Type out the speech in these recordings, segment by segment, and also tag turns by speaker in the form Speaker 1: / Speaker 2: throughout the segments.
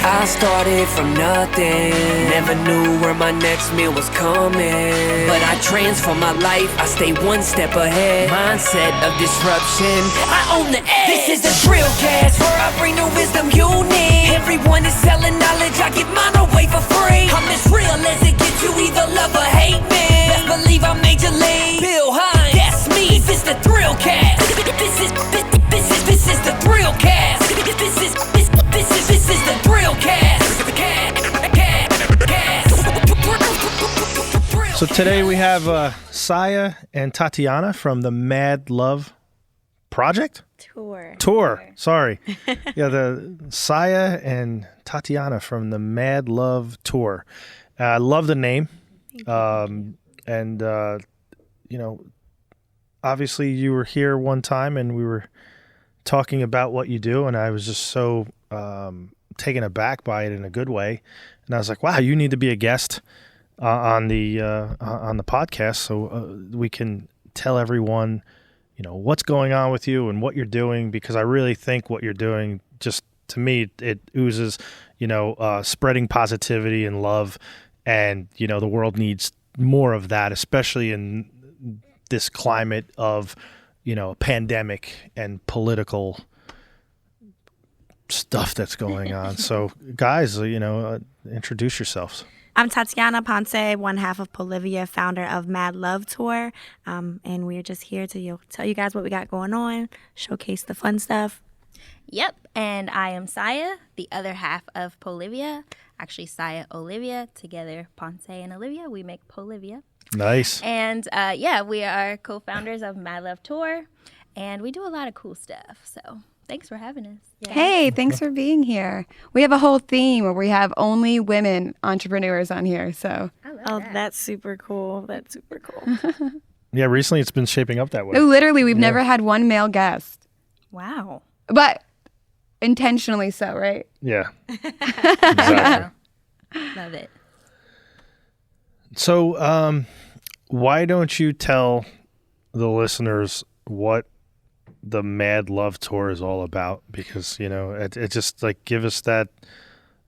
Speaker 1: I started from nothing, never knew where my next meal was coming, but I transformed my life, I stay one step ahead. Mindset of disruption, I own the edge. This is the ThrillCast, where I bring the wisdom you need. Everyone is selling knowledge, I give mine away for free. I'm as real as it gets, you either love or hate me. Best believe I'm Major League Bill Hines, that's me. This is the ThrillCast. This is the ThrillCast. This is the ThrillCast.
Speaker 2: So today we have Saya and Tatiana from the Mad Love Project? Tour. Sorry. Yeah, the Saya and Tatiana from the Mad Love Tour. I love the name. Obviously you were here one time and we were talking about what you do, and I was just so taken aback by it in a good way. And I was like, wow, you need to be a guest on the podcast so we can tell everyone, what's going on with you and what you're doing, because I really think what you're doing, just to me, it oozes, spreading positivity and love. And, the world needs more of that, especially in this climate of, pandemic and political stuff that's going on. So guys, introduce yourselves.
Speaker 3: I'm Tatiana Ponce, one half of Polivia, founder of Mad Love Tour. And we're just here to tell you guys what we got going on, showcase the fun stuff.
Speaker 4: Yep, and I am Saya, the other half of Polivia. Actually, Saya, Olivia, together, Ponce and Olivia, we make Polivia.
Speaker 2: Nice.
Speaker 4: And we are co-founders of Mad Love Tour, and we do a lot of cool stuff. So thanks for having us.
Speaker 5: Yeah. Hey, thanks for being here. We have a whole theme where we have only women entrepreneurs on here. So
Speaker 3: that's super cool. That's super cool.
Speaker 2: Yeah, recently it's been shaping up that way.
Speaker 5: No, literally, we've never had one male guest.
Speaker 4: Wow.
Speaker 5: But intentionally so, right?
Speaker 2: Yeah. Exactly.
Speaker 4: Love it.
Speaker 2: So, why don't you tell the listeners what the Mad Love Tour is all about? Because, it just give us that,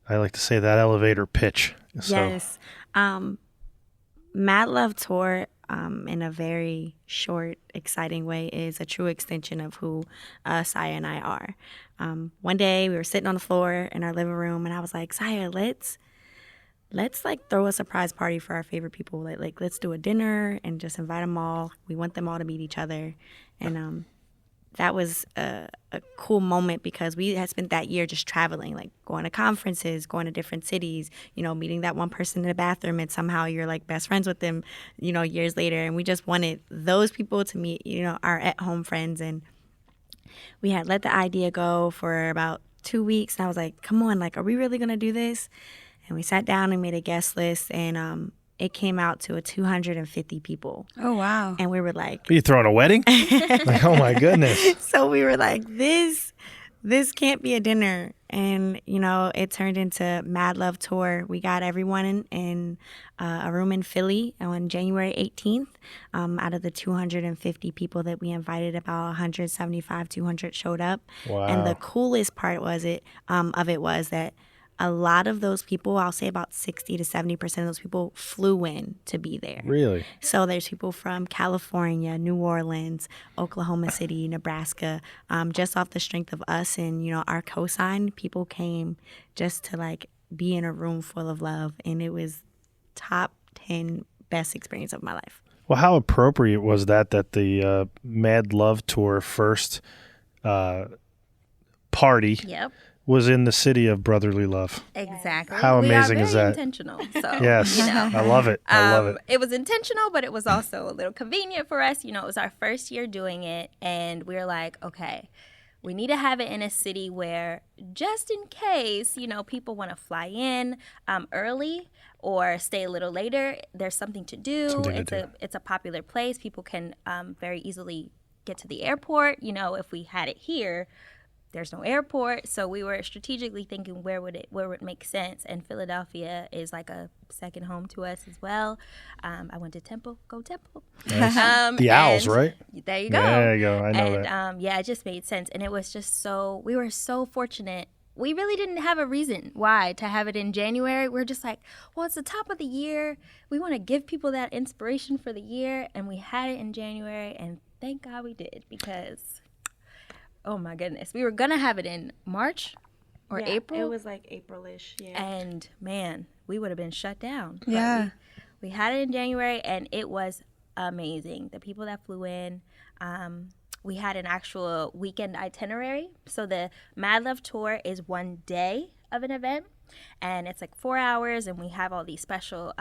Speaker 2: I like to say, that elevator pitch. So.
Speaker 3: Yes. Mad Love Tour, in a very short, exciting way, is a true extension of who Saya and I are. One day we were sitting on the floor in our living room, and I was like, Saya, let's throw a surprise party for our favorite people. Let's do a dinner and just invite them all. We want them all to meet each other. And that was a cool moment because we had spent that year just traveling, going to conferences, going to different cities, meeting that one person in the bathroom, and somehow you're best friends with them, years later. And we just wanted those people to meet, our at-home friends. And we had let the idea go for about 2 weeks. And I was like, come on, are we really going to do this? And we sat down and made a guest list, and it came out to 250 people.
Speaker 5: Oh, wow.
Speaker 3: And we were like...
Speaker 2: Are you throwing a wedding? Oh, my goodness.
Speaker 3: So we were like, this can't be a dinner. And, it turned into Mad Love Tour. We got everyone in a room in Philly on January 18th. Out of the 250 people that we invited, about 175, 200 showed up.
Speaker 2: Wow.
Speaker 3: And the coolest part was that a lot of those people, I'll say about 60 to 70% of those people flew in to be there.
Speaker 2: Really?
Speaker 3: So there's people from California, New Orleans, Oklahoma City, Nebraska. Just off the strength of us and, our cosign, people came just to be in a room full of love. And it was top 10 best experience of my life.
Speaker 2: Well, how appropriate was that the Mad Love Tour first party was in the city of brotherly love?
Speaker 4: Exactly.
Speaker 2: How amazing is that?
Speaker 4: Intentional. So,
Speaker 2: yes, I love it. I love it.
Speaker 4: It was intentional, but it was also a little convenient for us. It was our first year doing it, and we were like, okay, we need to have it in a city where, just in case, people want to fly in early or stay a little later, there's something to do. It's a popular place. People can very easily get to the airport. If we had it here, there's no airport, so we were strategically thinking where would it make sense, and Philadelphia is a second home to us as well. I went to Temple, go Temple.
Speaker 2: Nice. The Owls, right?
Speaker 4: There you go.
Speaker 2: There you go. I know that.
Speaker 4: It just made sense, and it was just we were so fortunate we really didn't have a reason why to have it in January. We're just like, well, it's the top of the year. We want to give people that inspiration for the year. And we had it in January. And thank God we did, because, oh my goodness, we were going to have it in March or April.
Speaker 3: It was like April-ish, yeah.
Speaker 4: And man, we would have been shut down.
Speaker 5: Yeah.
Speaker 4: We had it in January, and it was amazing. The people that flew in, we had an actual weekend itinerary. So the Mad Love Tour is one day of an event, and it's like 4 hours, and we have all these special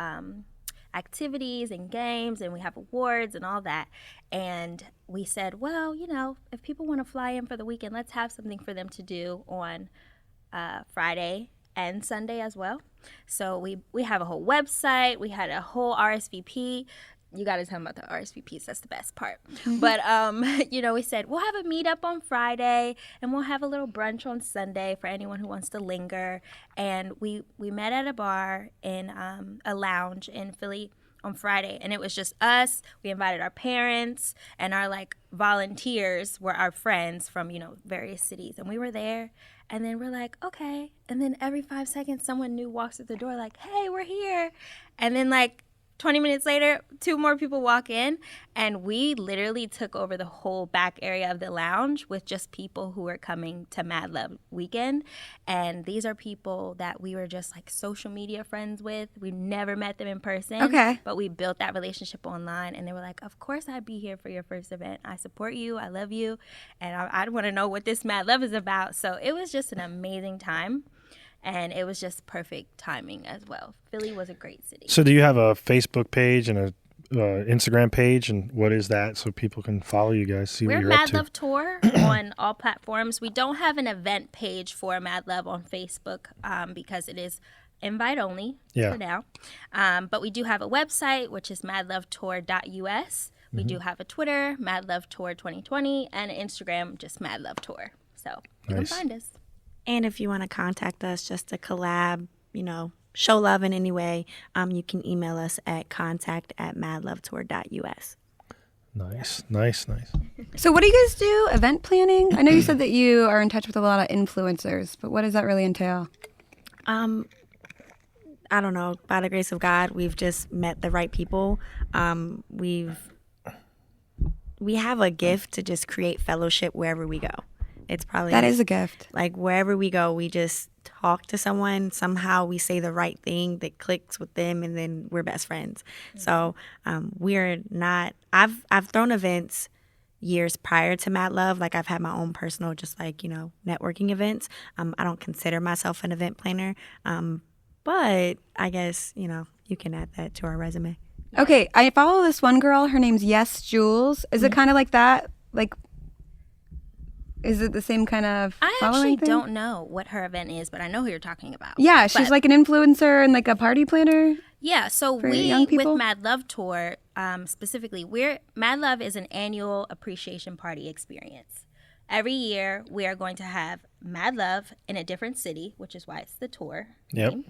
Speaker 4: activities and games, and we have awards and all that. And we said, well, you know, if people want to fly in for the weekend, let's have something for them to do on Friday and Sunday as well. So we have a whole website. We had a whole RSVP. You got to tell them about the RSVPs. That's the best part. But, you know, we said we'll have a meetup on Friday, and we'll have a little brunch on Sunday for anyone who wants to linger. And we met at a bar in a lounge in Philly on Friday, and it was just us. We invited our parents, and our like volunteers were our friends from, you know, various cities. And we were there, and then we're like, okay. And then every 5 seconds, someone new walks through the door like, hey, we're here. And then like 20 minutes later, 2 more people walk in, and we literally took over the whole back area of the lounge with just people who were coming to Mad Love weekend. And these are people that we were just like social media friends with. We never met them in person.
Speaker 5: Okay.
Speaker 4: But we built that relationship online, and they were like, of course I'd be here for your first event. I support you. I love you. And I want to know what this Mad Love is about. So it was just an amazing time. And it was just perfect timing as well. Philly was a great city.
Speaker 2: So do you have a Facebook page and a Instagram page, and what is that, so people can follow you guys, see what
Speaker 4: We're
Speaker 2: you're up
Speaker 4: Mad
Speaker 2: to?
Speaker 4: Love Tour on all platforms. We don't have an event page for Mad Love on Facebook because it is invite only for now. But we do have a website, which is madlovetour.us. We do have a Twitter, Mad Love Tour 2020, and an Instagram, just Mad Love Tour. So you can find us.
Speaker 3: And if you want to contact us just to collab, you know, show love in any way, you can email us at contact@madlovetour.us.
Speaker 2: Nice.
Speaker 5: So what do you guys do? Event planning? I know you said that you are in touch with a lot of influencers, but what does that really entail?
Speaker 3: I don't know. By the grace of God, we've just met the right people. We have a gift to just create fellowship wherever we go. It's probably
Speaker 5: That is a gift.
Speaker 3: like wherever we go, we just talk to someone. Somehow we say the right thing that clicks with them, and then we're best friends. So we're not. I've thrown events years prior to Mad Love. Like I've had my own personal, just like, you know, networking events. I don't consider myself an event planner, but I guess, you know, you can add that to our resume.
Speaker 5: Okay, I follow this one girl. Her name's Yes Jules. Is it kind of like that? Like, is it the same kind of
Speaker 4: I
Speaker 5: following
Speaker 4: actually
Speaker 5: thing?
Speaker 4: don't know what her event is, but I know who you're talking about.
Speaker 5: Yeah, she's
Speaker 4: But-
Speaker 5: like an influencer and like a party planner.
Speaker 4: Yeah, so
Speaker 5: for
Speaker 4: we,
Speaker 5: young people?
Speaker 4: with Mad Love Tour, specifically, Mad Love is an annual appreciation party experience. Every year, we are going to have Mad Love in a different city, which is why it's the tour
Speaker 2: Yep.
Speaker 4: name.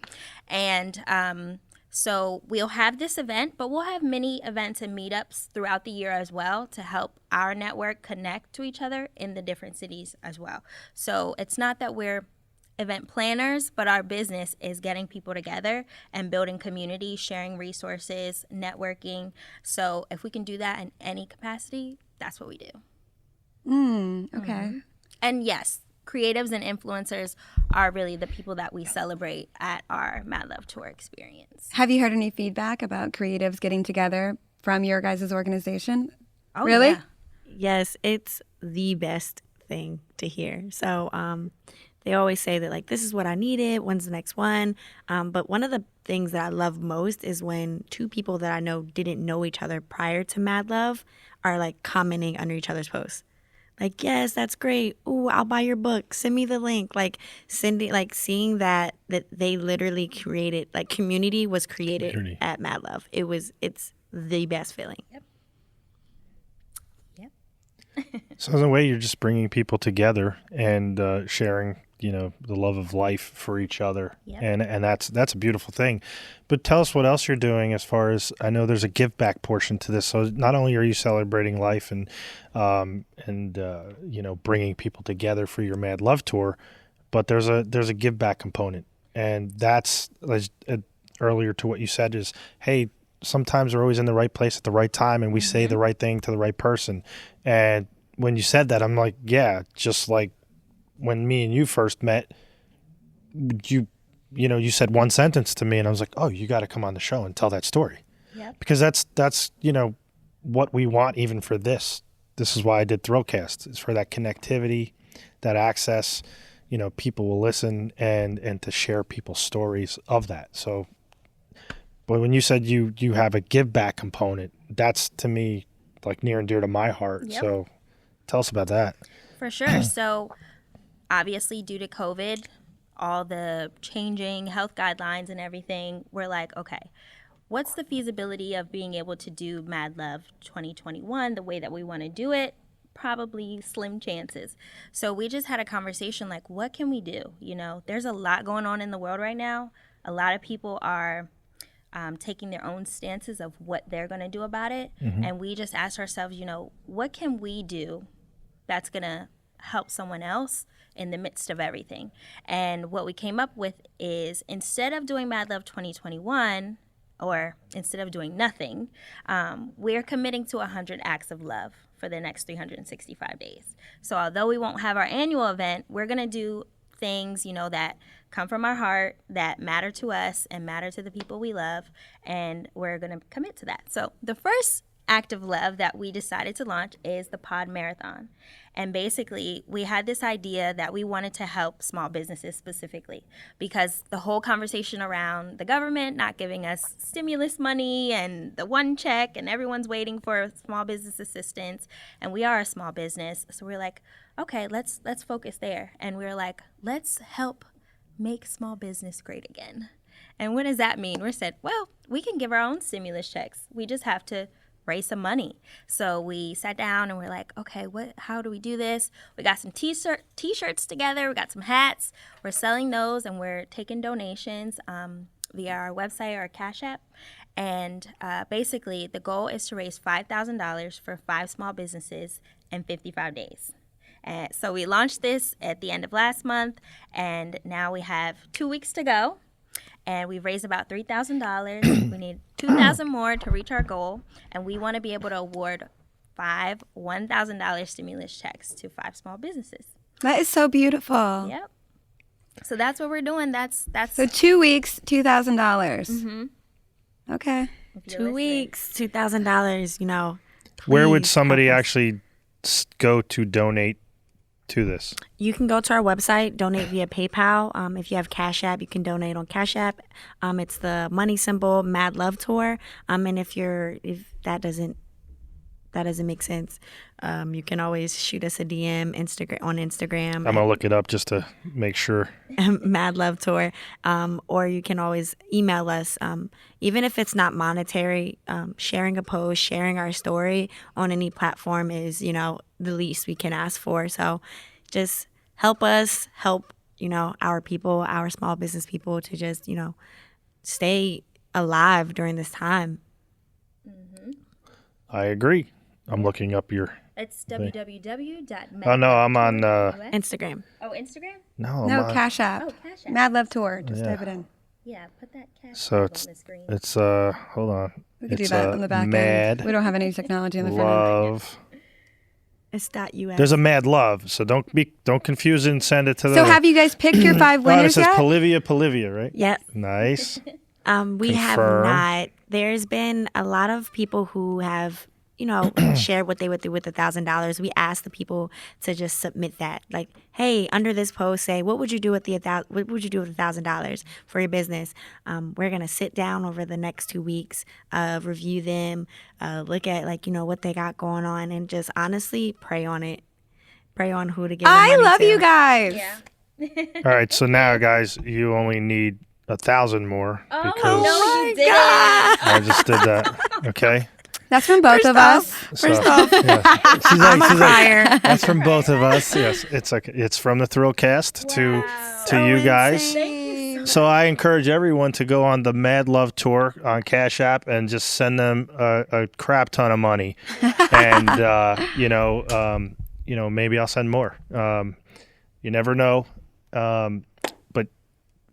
Speaker 4: And so we'll have this event, but we'll have many events and meetups throughout the year as well to help our network connect to each other in the different cities as well. So it's not that we're event planners, but our business is getting people together and building community, sharing resources, networking. So if we can do that in any capacity, that's what we do.
Speaker 5: Okay.
Speaker 4: And yes, creatives and influencers are really the people that we celebrate at our Mad Love Tour experience.
Speaker 5: Have you heard any feedback about creatives getting together from your guys' organization?
Speaker 4: Oh,
Speaker 5: Really?
Speaker 4: yeah.
Speaker 3: Yes, it's the best thing to hear. So they always say that, like, this is what I needed. When's the next one? But one of the things that I love most is when 2 people that I know didn't know each other prior to Mad Love are, like, commenting under each other's posts. Like, yes, that's great. Ooh, I'll buy your book. Send me the link. Like, seeing that they literally created, like, community was created
Speaker 2: Community.
Speaker 3: at Mad Love. It's the best feeling.
Speaker 2: So in a way, you're just bringing people together and sharing, you know, the love of life for each other.
Speaker 4: Yep.
Speaker 2: And that's a beautiful thing. But tell us what else you're doing as far as, I know there's a give back portion to this. So not only are you celebrating life and you know, bringing people together for your Mad Love Tour, but there's a give back component, and that's earlier to what you said is, hey, sometimes we're always in the right place at the right time, and we say the right thing to the right person. And when you said that, I'm like, yeah, just like when me and you first met, you said one sentence to me, and I was like, oh, you got to come on the show and tell that story.
Speaker 4: Yep.
Speaker 2: Because that's what we want even for this. This is why I did ThrillCast. It's for that connectivity, that access. People will listen and to share people's stories of that. So, but when you said you have a give back component, that's to me like near and dear to my heart.
Speaker 4: Yep.
Speaker 2: So tell us about that.
Speaker 4: For sure. So obviously due to COVID, all the changing health guidelines and everything, we're like, okay, what's the feasibility of being able to do Mad Love 2021 the way that we want to do it? Probably slim chances. So we just had a conversation like, what can we do? There's a lot going on in the world right now. A lot of people are taking their own stances of what they're going to do about it. And we just asked ourselves, what can we do that's going to help someone else in the midst of everything? And what we came up with is, instead of doing Mad Love 2021, or instead of doing nothing, we're committing to 100 acts of love for the next 365 days. So although we won't have our annual event, we're going to do things, that come from our heart, that matter to us and matter to the people we love, and we're going to commit to that. So the first act of love that we decided to launch is the Pod Marathon. And basically, we had this idea that we wanted to help small businesses specifically, because the whole conversation around the government not giving us stimulus money and the one check, and everyone's waiting for small business assistance, and we are a small business. So we're like, okay, let's focus there. And we're like, let's help make small business great again. And what does that mean? We said, well, we can give our own stimulus checks. We just have to raise some money. So we sat down and we're like, okay, how do we do this? We got some t-shirts together. We got some hats. We're selling those, and we're taking donations via our website or Cashapp. And basically, the goal is to raise $5,000 for 5 small businesses in 55 days. And so we launched this at the end of last month, and now we have 2 weeks to go. And we've raised about $3,000. We need $2,000 more to reach our goal. And we want to be able to award 5 $1,000 stimulus checks to 5 small businesses.
Speaker 5: That is so beautiful.
Speaker 4: Yep. So that's what we're doing. That's
Speaker 5: So 2 weeks, $2,000.
Speaker 4: Mm-hmm.
Speaker 5: Okay.
Speaker 3: 2 weeks, $2,000,
Speaker 2: Where would
Speaker 3: please
Speaker 2: somebody
Speaker 3: help us.
Speaker 2: actually go to donate to this?
Speaker 3: You can go to our website, donate via PayPal. If you have Cash App, you can donate on Cash App. It's the money symbol Mad Love Tour. And if that doesn't make sense, you can always shoot us a DM on Instagram.
Speaker 2: I'm gonna look it up just to make sure.
Speaker 3: Mad Love Tour. Or you can always email us. Even if it's not monetary, sharing a post, sharing our story on any platform is, the least we can ask for. So just help us help, our people, our small business people to just, stay alive during this time.
Speaker 4: Mm-hmm.
Speaker 2: I agree. I'm looking up your.
Speaker 4: It's www.madlovetour.us.
Speaker 2: Oh no, I'm on.
Speaker 3: Instagram.
Speaker 4: Oh, Instagram?
Speaker 2: No,
Speaker 5: No,
Speaker 2: I'm on,
Speaker 5: Cash App.
Speaker 4: Oh, Cash App.
Speaker 5: Mad Love Tour. Just
Speaker 2: Yeah.
Speaker 5: type it in.
Speaker 4: Yeah, put that Cash
Speaker 2: So
Speaker 4: App
Speaker 2: it's
Speaker 4: on the screen.
Speaker 2: it's hold on.
Speaker 5: We could
Speaker 2: It's
Speaker 5: do that on the back
Speaker 2: Mad
Speaker 5: end. We don't have any technology on the front end.
Speaker 2: Love.
Speaker 3: It's .us.
Speaker 2: There's a Mad Love, so don't confuse it and send it to the.
Speaker 5: So have you guys picked your 5
Speaker 2: Oh, it
Speaker 5: winners
Speaker 2: says
Speaker 5: yet?
Speaker 2: Polivia, right?
Speaker 3: Yep.
Speaker 2: Nice.
Speaker 3: We have
Speaker 2: Confirm.
Speaker 3: not. There's been a lot of people who have, shared what they would do with $1,000. We asked the people to just submit that, like, hey, under this post, say what would you do with what would you do with $1,000 for your business? We're gonna sit down over the next 2 weeks, review them, look at what they got going on, and just honestly pray on it. Pray on who to give.
Speaker 5: I
Speaker 3: the money
Speaker 5: love
Speaker 3: to.
Speaker 5: you guys.
Speaker 4: Yeah.
Speaker 2: All right, so now guys, you only need 1,000 more because
Speaker 4: no, you didn't.
Speaker 2: I just did that. Okay.
Speaker 5: That's from both of us.
Speaker 3: First off,
Speaker 2: Yeah. She's
Speaker 3: I'm a
Speaker 2: like,
Speaker 3: crier.
Speaker 2: that's from both of us. Yes, it's from the ThrillCast to you guys.
Speaker 3: Insane.
Speaker 2: So I encourage everyone to go on the Mad Love Tour on Cash App and just send them a crap ton of money, and maybe I'll send more. You never know. but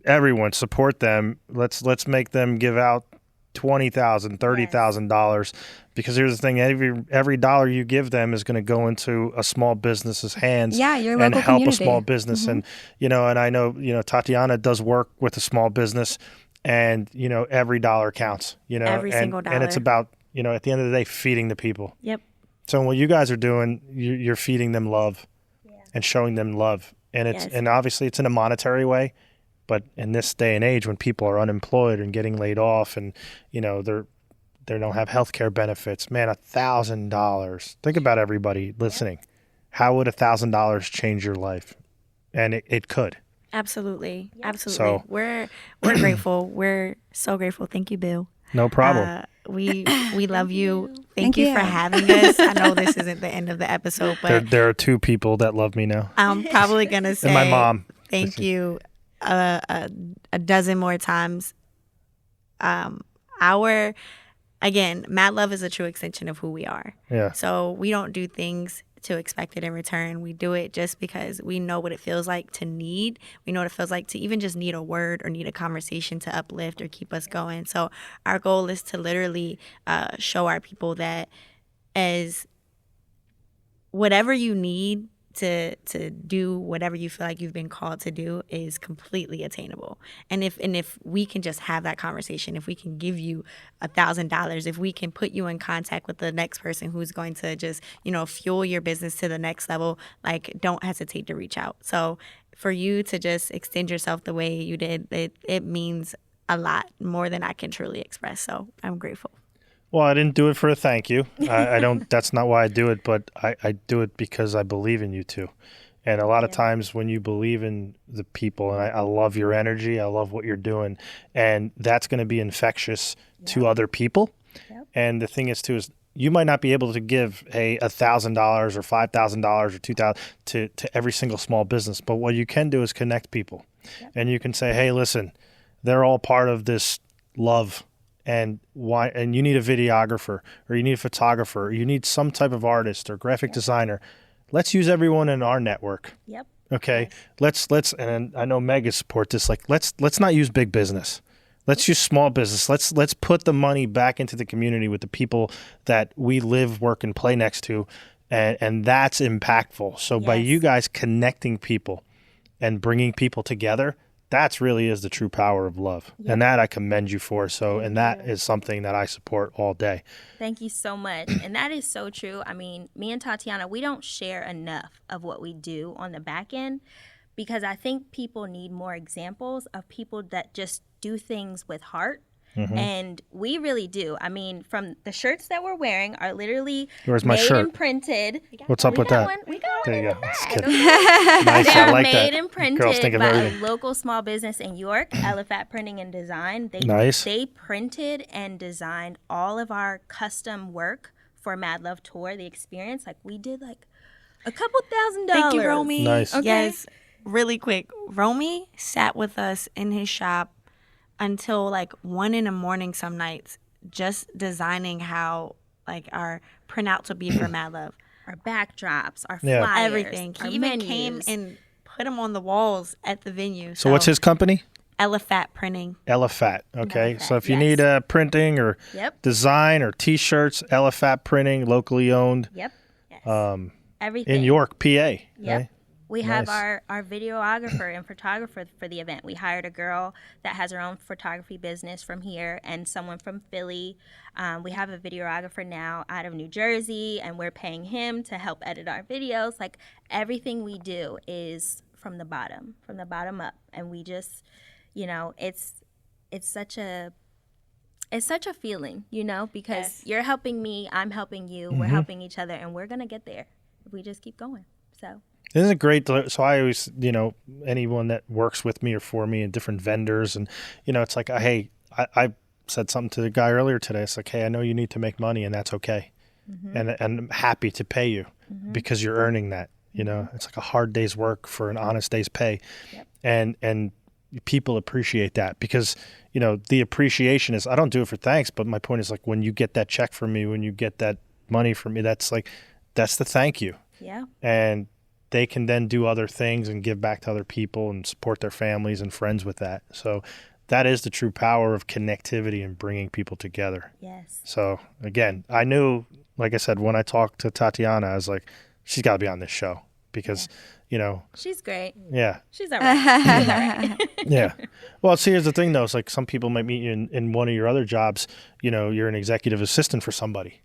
Speaker 2: everyone support them. Let's make them give out $20,000, $30,000, because here's the thing: every dollar you give them is going to go into a small business's hands,
Speaker 5: Yeah, your
Speaker 2: and
Speaker 5: local
Speaker 2: help
Speaker 5: community.
Speaker 2: a small business. And and I know Tatiana does work with a small business, and every dollar counts.
Speaker 3: Every single
Speaker 2: and it's
Speaker 3: dollar.
Speaker 2: about at the end of the day feeding the people.
Speaker 3: Yep.
Speaker 2: So what you guys are doing, you're feeding them love, and showing them love, and
Speaker 3: Yes.
Speaker 2: and obviously it's in a monetary way. But in this day and age, when people are unemployed and getting laid off, and they don't have health care benefits, man, $1,000. Think about everybody listening. How would $1,000 change your life? And it could.
Speaker 3: Absolutely. Absolutely.
Speaker 2: So-
Speaker 3: We're grateful. We're so grateful. Thank you, Bill.
Speaker 2: No problem.
Speaker 3: We love you. Thank
Speaker 5: Thank
Speaker 3: you
Speaker 5: you.
Speaker 3: for having us. I know this isn't the end of the episode, but
Speaker 2: There are two people that love me now,
Speaker 3: I'm probably gonna say
Speaker 2: and my mom.
Speaker 3: thank you a dozen more times. Again, Mad Love is a true extension of who we are.
Speaker 2: Yeah.
Speaker 3: So we don't do things to expect it in return. We do it just because we know what it feels like to need. We know what it feels like to even just need a word or need a conversation to uplift or keep us going. So our goal is to literally show our people that as whatever you need to do whatever you feel like you've been called to do is completely attainable. And if we can just have that conversation, if we can give you $1,000, if we can put you in contact with the next person who's going to just fuel your business to the next level, like, don't hesitate to reach out. So for you to just extend yourself the way you did, it means a lot more than I can truly express. So I'm grateful.
Speaker 2: Well, I didn't do it for a thank you. I don't. That's not why I do it. But I do it because I believe in you too. And a lot of times when you believe in the people, and I love your energy, I love what you're doing, and that's going to be infectious to other people.
Speaker 4: Yep.
Speaker 2: And the thing is too is you might not be able to give $1,000 or $5,000 or $2,000 to every single small business, but what you can do is connect people, and you can say, hey, listen, they're all part of this love. And you need a videographer, or you need a photographer, or you need some type of artist or graphic designer. Let's use everyone in our network.
Speaker 4: Yep.
Speaker 2: Okay. Let's and I know Meg support this. Like let's not use big business. Let's use small business. Let's put the money back into the community with the people that we live, work, and play next to, and that's impactful. So by you guys connecting people and bringing people together, that's really is the true power of love.
Speaker 4: Yep.
Speaker 2: And that I commend you for. So, and that is something that I support all day.
Speaker 4: Thank you so much. And that is so true. I mean, me and Tatiana, we don't share enough of what we do on the back end, because I think people need more examples of people that just do things with heart. And we really do. I mean, from the shirts that we're wearing are literally
Speaker 2: Where's my
Speaker 4: made
Speaker 2: shirt?
Speaker 4: and printed.
Speaker 2: What's up with that?
Speaker 4: We got
Speaker 2: There
Speaker 4: one
Speaker 2: you
Speaker 4: in
Speaker 2: go.
Speaker 4: the
Speaker 2: Just
Speaker 4: bag,
Speaker 2: kidding.
Speaker 4: okay?
Speaker 2: Nice.
Speaker 4: They're
Speaker 2: I like
Speaker 4: made
Speaker 2: that.
Speaker 4: and
Speaker 2: Girls think
Speaker 4: printed
Speaker 2: of
Speaker 4: by
Speaker 2: everything.
Speaker 4: a local small business in York, Elephant Printing and Design.
Speaker 2: Nice.
Speaker 4: They printed and designed all of our custom work for Mad Love Tour, the experience. Like, we did like a couple $1,000.
Speaker 3: Thank you, Romy.
Speaker 2: Nice.
Speaker 5: Okay.
Speaker 3: Yes, really quick. Romy sat with us in his shop until like 1 a.m. some nights, just designing how like our printouts would be for Mad Love.
Speaker 4: Our backdrops, our
Speaker 2: Yeah.
Speaker 4: flyers,
Speaker 3: Everything.
Speaker 4: our
Speaker 3: He even
Speaker 4: menus.
Speaker 3: came and put them on the walls at the venue.
Speaker 2: So what's his company?
Speaker 3: Elephant Printing.
Speaker 2: Elephant. Okay.
Speaker 4: Elephant,
Speaker 2: So if you
Speaker 4: yes.
Speaker 2: need printing or
Speaker 4: Yep.
Speaker 2: design or T-shirts, Elephant Printing, locally owned,
Speaker 4: Yep.
Speaker 3: Everything.
Speaker 2: in York, PA.
Speaker 4: Yep.
Speaker 2: Okay?
Speaker 4: We have
Speaker 2: Nice.
Speaker 4: our videographer and photographer for the event. We hired a girl that has her own photography business from here and someone from Philly. We have a videographer now out of New Jersey, and we're paying him to help edit our videos. Like, everything we do is from the bottom up. And we just, it's such a feeling, because you're helping me, I'm helping you, we're helping each other, and we're going to get there if we just keep going. So.
Speaker 2: Isn't it great? So I always, anyone that works with me or for me and different vendors, and, it's like, hey, I said something to the guy earlier today. It's like, hey, I know you need to make money, and that's okay. And I'm happy to pay you because you're earning that. It's like a hard day's work for an honest day's pay.
Speaker 4: Yep.
Speaker 2: And people appreciate that because, the appreciation is, I don't do it for thanks, but my point is like, when you get that check from me, when you get that money from me, that's the thank you.
Speaker 4: Yeah.
Speaker 2: And they can then do other things and give back to other people and support their families and friends with that. So that is the true power of connectivity and bringing people together.
Speaker 4: Yes.
Speaker 2: So again, I knew, like I said, when I talked to Tatiana, I was like, she's got to be on this show because, you know.
Speaker 4: She's great.
Speaker 2: Yeah.
Speaker 4: She's all right. She's all right.
Speaker 2: Yeah. Well, see, here's the thing, though. It's like some people might meet you in one of your other jobs. You know, you're an executive assistant for somebody.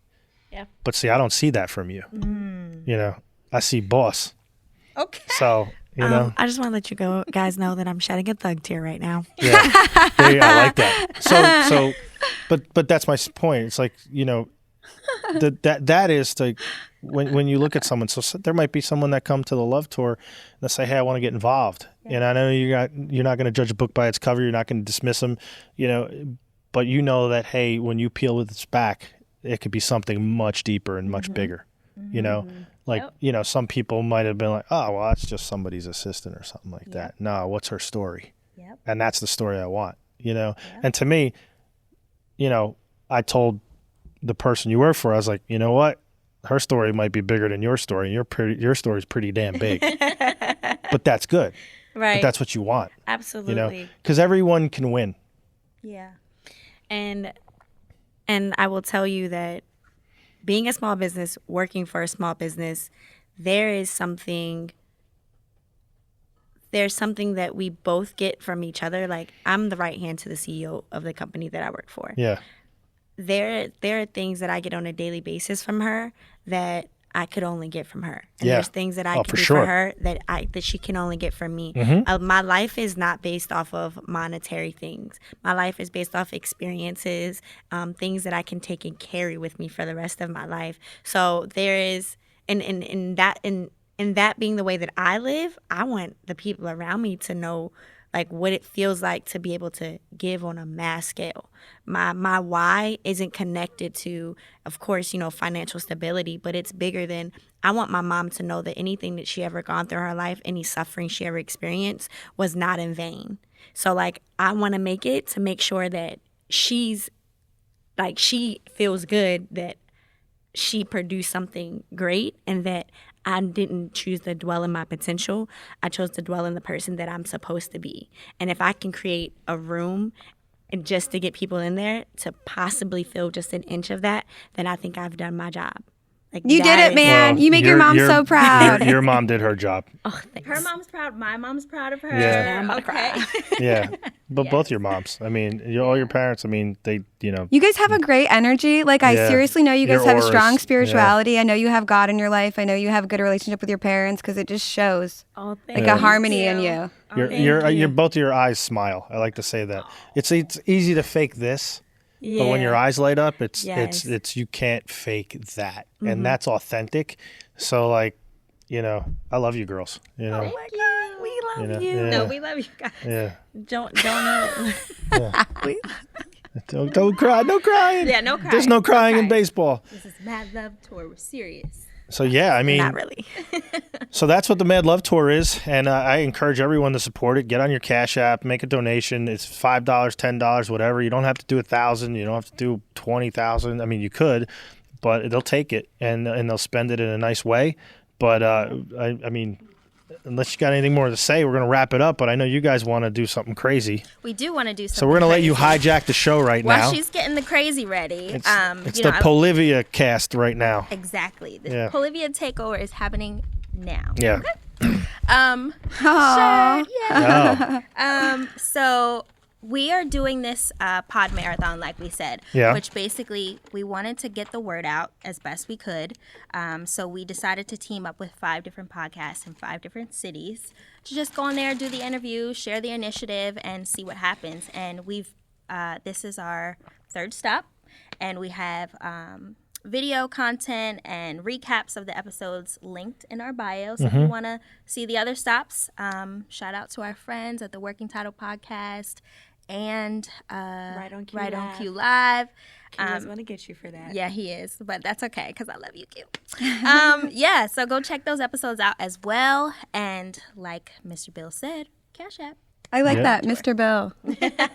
Speaker 3: Yeah.
Speaker 2: But see, I don't see that from you. You know, I see boss.
Speaker 4: Okay.
Speaker 2: So, you know.
Speaker 3: I just want to let you guys know that I'm shedding a thug tear right now.
Speaker 2: Yeah. I like that. So, but that's my point. It's like, you know, that is like when you look at someone. So there might be someone that come to the Love Tour and they say, hey, I want to get involved. Yeah. And I know you're not going to judge a book by its cover. You're not going to dismiss them, you know, but you know that, hey, when you peel its back, it could be something much deeper and much bigger, you know. Like, you know, some people might have been like, oh, well, that's just somebody's assistant or something like that. No, what's her story?
Speaker 4: Yep.
Speaker 2: And that's the story I want, you know. And to me, you know, I told the person you work for, I was like, you know what? Her story might be bigger than your story. Your story's pretty damn big. But that's good.
Speaker 3: Right.
Speaker 2: But that's what you want.
Speaker 3: Absolutely.
Speaker 2: You know, because everyone can win.
Speaker 4: Yeah.
Speaker 3: And I will tell you that being a small business, working for a small business, there's something that we both get from each other. Like, I'm the right hand to the CEO of the company that I work for.
Speaker 2: Yeah.
Speaker 3: There are things that I get on a daily basis from her that I could only get from her. And
Speaker 2: Yeah.
Speaker 3: there's things that I can
Speaker 2: for
Speaker 3: do
Speaker 2: sure.
Speaker 3: for her that she can only get from me. My life is not based off of monetary things. My life is based off experiences, things that I can take and carry with me for the rest of my life. So there is, in that being the way that I live, I want the people around me to know like what it feels like to be able to give on a mass scale. My why isn't connected to, of course, you know, financial stability, but it's bigger than, I want my mom to know that anything that she ever gone through in her life, any suffering she ever experienced was not in vain. So like, I want to make sure that she feels good that she produced something great and that I didn't choose to dwell in my potential. I chose to dwell in the person that I'm supposed to be. And if I can create a room and just to get people in there to possibly feel just an inch of that, then I think I've done my job. Like,
Speaker 5: You did it, man. You make your mom so proud.
Speaker 2: Your mom did her job.
Speaker 3: Oh, thanks.
Speaker 4: Her mom's proud. My mom's proud of her.
Speaker 2: Yeah.
Speaker 3: I'm about to cry.
Speaker 2: Yeah. But both your moms. I mean, all your parents, I mean, they, you know.
Speaker 5: You guys have a great energy. Like, I
Speaker 2: Yeah.
Speaker 5: seriously know you guys
Speaker 2: Your
Speaker 5: have a
Speaker 2: auras.
Speaker 5: strong spirituality. I know you have God in your life. I know you have a good relationship with your parents because it just shows
Speaker 3: Oh,
Speaker 5: like a harmony in you.
Speaker 2: You're both of your eyes smile. I like to say that. It's easy to fake this.
Speaker 3: Yeah.
Speaker 2: But when your eyes light up, it's
Speaker 3: Yes.
Speaker 2: you can't fake that, and that's authentic. So like, you know, I love you girls. You know,
Speaker 3: Oh my God, we love
Speaker 2: know,
Speaker 3: you.
Speaker 2: yeah.
Speaker 4: No, we love you guys.
Speaker 2: yeah.
Speaker 3: Don't
Speaker 2: Don't cry, no crying.
Speaker 4: Yeah, no crying.
Speaker 2: There's no crying in
Speaker 4: crying.
Speaker 2: baseball.
Speaker 4: This is Mad Love Tour. We're serious.
Speaker 2: So yeah, I mean,
Speaker 3: not really.
Speaker 2: so that's what the Mad Love Tour is, and I encourage everyone to support it. Get on your Cash App, make a donation. It's $5, $10, whatever. You don't have to do 1,000. You don't have to do 20,000. I mean, you could, but they'll take it and they'll spend it in a nice way. But I mean, unless you got anything more to say, we're gonna wrap it up. But I know you guys want to do something crazy,
Speaker 4: We do want to do something.
Speaker 2: so we're gonna let you
Speaker 4: crazy.
Speaker 2: hijack the show right
Speaker 4: While
Speaker 2: now.
Speaker 4: she's getting the crazy ready.
Speaker 2: It's
Speaker 4: you
Speaker 2: the
Speaker 4: know,
Speaker 2: Polivia cast right now.
Speaker 4: exactly. The
Speaker 2: Yeah.
Speaker 4: Polivia takeover is happening now.
Speaker 2: Yeah.
Speaker 5: Aw.
Speaker 4: Sure. Yeah.
Speaker 2: Oh.
Speaker 4: So we are doing this pod marathon, like we said,
Speaker 2: Yeah.
Speaker 4: which basically we wanted to get the word out as best we could. So we decided to team up with 5 different podcasts in 5 different cities to just go on there, do the interview, share the initiative, and see what happens. And this is our 3rd stop, and we have video content and recaps of the episodes linked in our bio. So if you want to see the other stops, shout out to our friends at the Working Title Podcast and
Speaker 3: Right on Q Live.
Speaker 4: Live.
Speaker 3: Kia's gonna get you for that.
Speaker 4: Yeah, he is, but that's okay because I love you, Q. Yeah, so go check those episodes out as well. And like Mr. Bill said, Cash App.
Speaker 5: I like
Speaker 2: Yeah.
Speaker 5: that, Mr. Bill.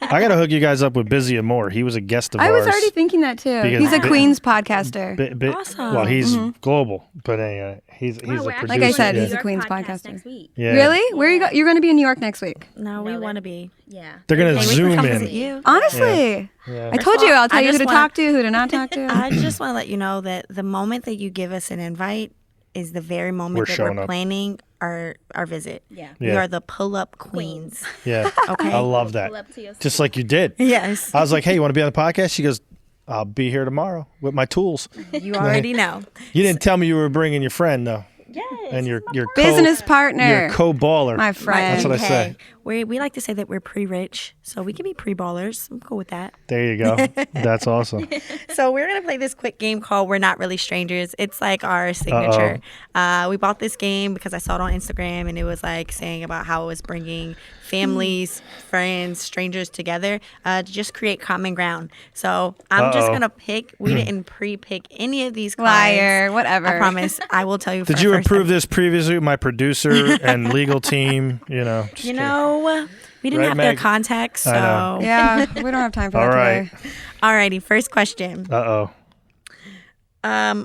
Speaker 2: I got to hook you guys up with Busy and More. He was a guest of
Speaker 5: I
Speaker 2: ours.
Speaker 5: was already thinking that too.
Speaker 2: Because
Speaker 5: He's a
Speaker 2: Bi-
Speaker 5: Queens podcaster.
Speaker 3: Awesome.
Speaker 2: Well, he's global, but anyway, he's
Speaker 4: Wow,
Speaker 2: a
Speaker 4: we're
Speaker 2: producer.
Speaker 4: actually
Speaker 5: Like I said,
Speaker 4: doing
Speaker 5: he's a
Speaker 4: New
Speaker 5: Queens
Speaker 4: York podcast
Speaker 5: podcaster.
Speaker 4: next week.
Speaker 2: Yeah.
Speaker 5: Really? Where you go? You're going to be in New York next week.
Speaker 3: No, we
Speaker 4: No,
Speaker 3: want to
Speaker 4: that-
Speaker 3: be.
Speaker 4: Yeah.
Speaker 2: They're gonna
Speaker 3: Hey, we can
Speaker 2: zoom
Speaker 3: come
Speaker 2: in.
Speaker 3: visit you.
Speaker 5: Honestly,
Speaker 2: Yeah.
Speaker 5: I told you I'll tell
Speaker 3: I
Speaker 5: you who
Speaker 3: just
Speaker 5: to
Speaker 3: wanna-
Speaker 5: talk to, who to not talk to.
Speaker 3: I just want to let you know that the moment that you give us an invite is the very moment
Speaker 2: We're
Speaker 3: that
Speaker 2: showing
Speaker 3: we're
Speaker 2: up.
Speaker 3: planning our visit.
Speaker 4: Yeah.
Speaker 3: We
Speaker 2: Yeah.
Speaker 3: are the pull-up queens.
Speaker 2: Yeah.
Speaker 3: Okay.
Speaker 2: I love that.
Speaker 4: Pull up to your
Speaker 2: Just like you did.
Speaker 3: Yes.
Speaker 2: I was like, hey, you want to be on the podcast? She goes, I'll be here tomorrow with my tools.
Speaker 3: You already know.
Speaker 2: You didn't tell me you were bringing your friend, though.
Speaker 3: Yes.
Speaker 2: And your
Speaker 5: Business
Speaker 2: You're
Speaker 5: partner.
Speaker 2: a co-baller.
Speaker 5: My friend.
Speaker 2: That's what I say.
Speaker 3: We like to say that we're pre-rich, so we can be pre-ballers. I'm cool with that.
Speaker 2: There you go. That's awesome.
Speaker 3: So we're gonna play this quick game called "We're Not Really Strangers." It's like our signature. We bought this game because I saw it on Instagram, and it was like saying about how it was bringing families, friends, strangers together to just create common ground. So I'm just gonna pick. We didn't pre-pick any of these cards.
Speaker 5: Liar, whatever.
Speaker 3: I promise. I will tell you.
Speaker 2: Did
Speaker 3: for
Speaker 2: you
Speaker 3: the first
Speaker 2: approve this previously with my producer and legal team? You know. just
Speaker 3: You
Speaker 2: kidding.
Speaker 3: know, we didn't
Speaker 2: Right,
Speaker 3: have their
Speaker 2: Meg?
Speaker 3: contacts, so.
Speaker 2: I know.
Speaker 5: Yeah, we don't have time for
Speaker 2: All
Speaker 5: that
Speaker 2: right.
Speaker 5: today.
Speaker 3: Alrighty, first question.
Speaker 2: Uh-oh.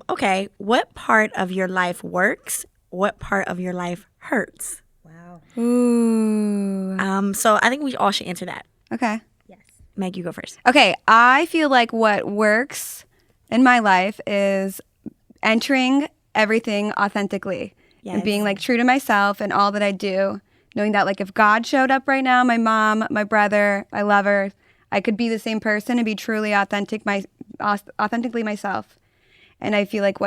Speaker 3: Okay, what part of your life works? What part of your life hurts?
Speaker 4: Wow.
Speaker 5: Ooh.
Speaker 3: So I think we all should answer that.
Speaker 5: Okay.
Speaker 4: Yes.
Speaker 3: Meg, you go first.
Speaker 5: Okay, I feel like what works in my life is entering everything authentically and
Speaker 3: Yes.
Speaker 5: being like true to myself and all that I do. Knowing that like if God showed up right now, my mom, my brother, my lover, I could be the same person and be truly authentically myself. And I feel like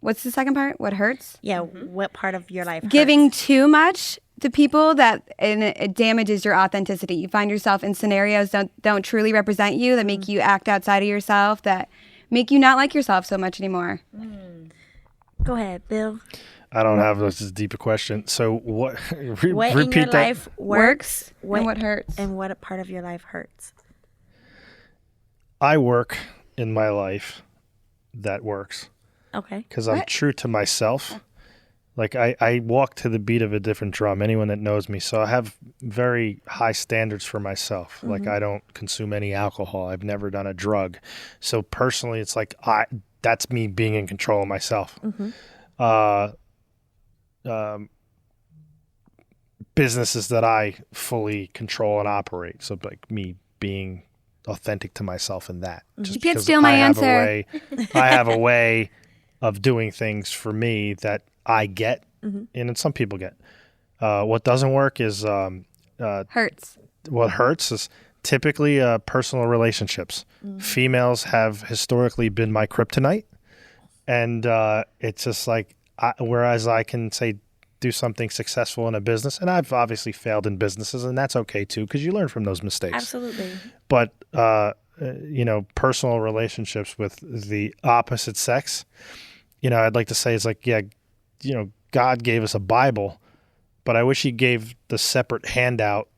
Speaker 5: what's the second part? What hurts?
Speaker 3: Yeah, what part of your life hurts?
Speaker 5: Giving too much to people and it damages your authenticity. You find yourself in scenarios that don't truly represent you, that make you act outside of yourself, that make you not like yourself so much anymore.
Speaker 3: Go ahead, Bill.
Speaker 2: I don't have this is a deeper question. So what?
Speaker 3: What in
Speaker 2: repeat
Speaker 3: your
Speaker 2: that.
Speaker 3: life works?
Speaker 5: and what hurts.
Speaker 3: And what part of your life hurts?
Speaker 2: I work in my life that works
Speaker 3: Okay.
Speaker 2: because I'm true to myself. Like I walk to the beat of a different drum. Anyone that knows me, so I have very high standards for myself. Like I don't consume any alcohol. I've never done a drug. So personally, it's like that's me being in control of myself. Businesses that I fully control and operate. So like me being authentic to myself in that. Just
Speaker 5: You can't
Speaker 2: because
Speaker 5: steal my
Speaker 2: I have
Speaker 5: answer.
Speaker 2: I have a way of doing things for me that I get, and then some people get. What doesn't work is
Speaker 5: Hurts.
Speaker 2: what hurts is typically personal relationships. Females have historically been my kryptonite, and it's just like whereas I can say do something successful in a business, and I've obviously failed in businesses, and that's okay too because you learn from those mistakes.
Speaker 3: Absolutely.
Speaker 2: But personal relationships with the opposite sex, I'd like to say it's like, yeah, God gave us a Bible, but I wish He gave the separate handout,